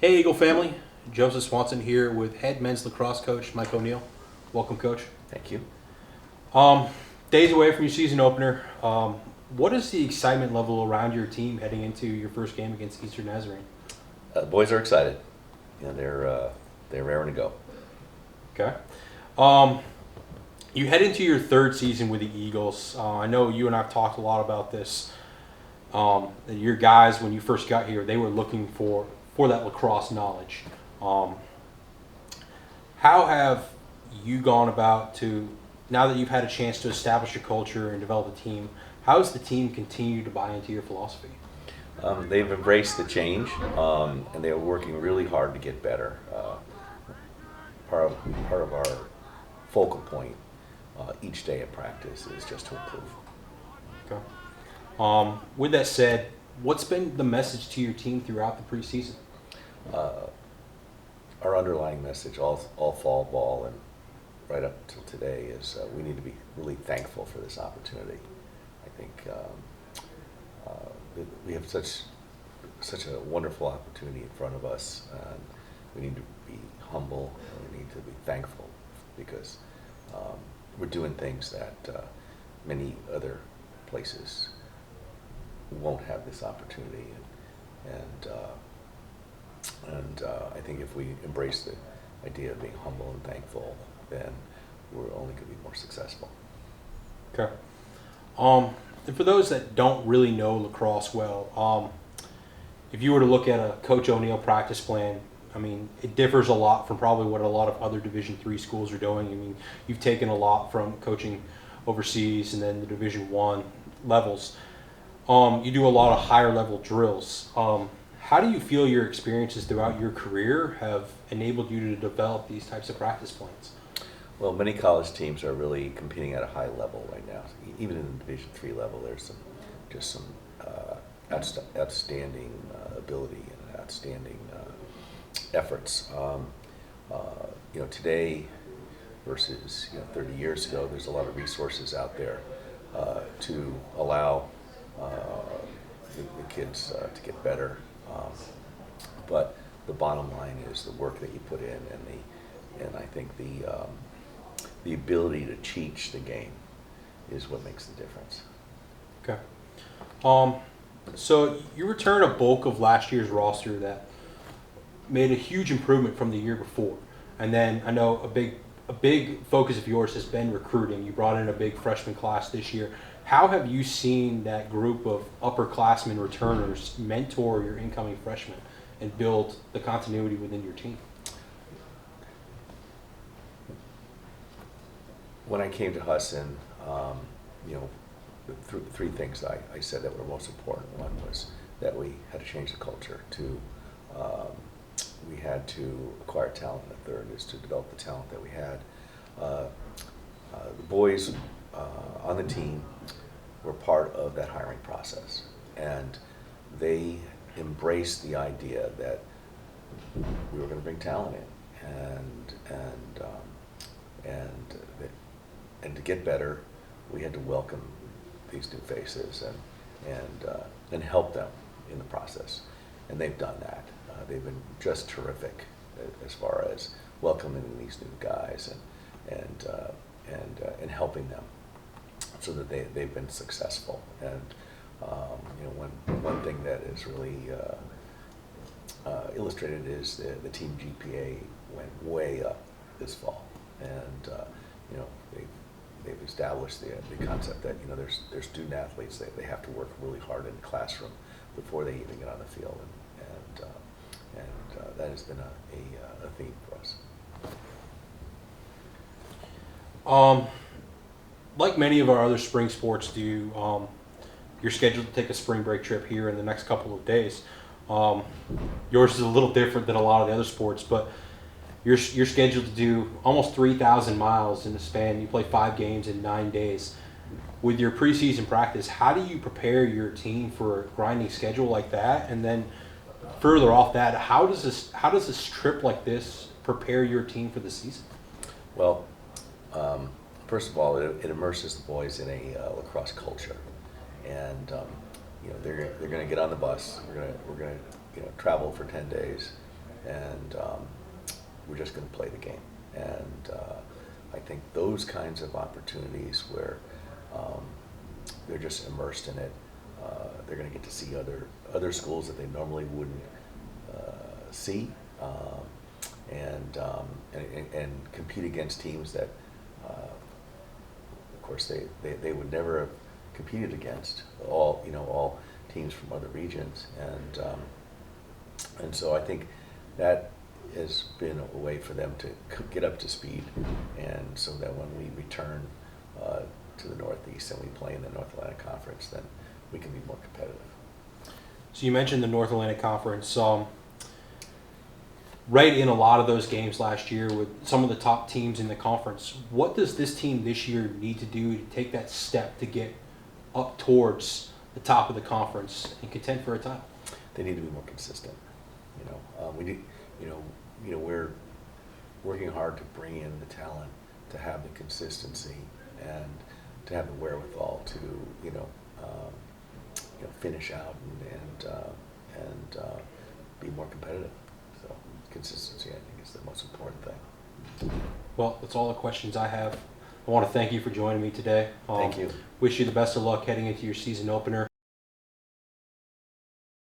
Hey Eagle family, Joseph Swanson here with head men's lacrosse coach Mike O'Neill. Welcome, coach. Thank you. Um, Days away from your season opener. What is the excitement level around your team heading into your first game against Eastern Nazarene? The boys are excited. They're raring to go. Okay. You head into your third season with the Eagles. I know you and I've talked a lot about this. Your guys, when you first got here, they were looking for that lacrosse knowledge. How have you gone about to, now that you've had a chance to establish a culture and develop a team, how has the team continued to buy into your philosophy? They've embraced the change, and they're working really hard to get better. Part of our focal point each day of practice is just to improve. Okay. With that said, what's been the message to your team throughout the preseason? Our underlying message all fall ball and right up till today is we need to be really thankful for this opportunity. I think we have such a wonderful opportunity in front of us, and we need to be humble and we need to be thankful because we're doing things that many other places won't have this opportunity, and I think if we embrace the idea of being humble and thankful, then we're only going to be more successful. Okay. And for those that don't really know lacrosse well, if you were to look at a Coach O'Neill practice plan, I mean, it differs a lot from probably what a lot of other Division III schools are doing. I mean, you've taken a lot from coaching overseas and then the Division I levels. You do a lot of higher level drills. How do you feel your experiences throughout your career have enabled you to develop these types of practice plans? Well, many college teams are really competing at a high level right now. Even in the Division III level, there's some outstanding ability and outstanding efforts. Today versus 30 years ago, there's a lot of resources out there to allow the kids to get better. But the bottom line is the work that you put in, and I think the ability to teach the game is what makes the difference. Okay. So you return a bulk of last year's roster that made a huge improvement from the year before, and then I know a big focus of yours has been recruiting. You brought in a big freshman class this year. How have you seen that group of upperclassmen returners mentor your incoming freshmen and build the continuity within your team? When I came to Husson, the three things I said that were most important. One was that we had to change the culture. Two, we had to acquire talent. And the third is to develop the talent that we had. The boys on the team were part of that hiring process, and they embraced the idea that we were going to bring talent in, and to get better, we had to welcome these new faces and help them in the process, and they've done that. They've been just terrific as far as welcoming these new guys and helping them so that they've been successful. And one thing that is really illustrated is the team GPA went way up this fall, and they've established the concept that there's student athletes they have to work really hard in the classroom before they even get on the field, and that has been a theme for us. Like many of our other spring sports do, you're scheduled to take a spring break trip here in the next couple of days. Yours is a little different than a lot of the other sports, but you're scheduled to do almost 3,000 miles in the span. You play 5 games in 9 days. With your preseason practice, how do you prepare your team for a grinding schedule like that? And then further off that, how does this trip like this prepare your team for the season? Well, first of all, it immerses the boys in a lacrosse culture, and they're going to get on the bus. We're going to travel for 10 days, and we're just going to play the game. And I think those kinds of opportunities where they're just immersed in it, they're going to get to see other schools that they normally wouldn't see, and compete against teams that, of course, they would never have competed against, all teams from other regions, and so I think that has been a way for them to get up to speed, and so that when we return to the Northeast and we play in the North Atlantic Conference, then we can be more competitive. So you mentioned the North Atlantic Conference. Right in a lot of those games last year with some of the top teams in the conference, what does this team this year need to do to take that step to get up towards the top of the conference and contend for a title? They need to be more consistent. We need, we're working hard to bring in the talent, to have the consistency, and to have the wherewithal to, finish out and be more competitive. So consistency, I think, is the most important thing. Well, that's all the questions I have. I want to thank you for joining me today. Thank you. Wish you the best of luck heading into your season opener.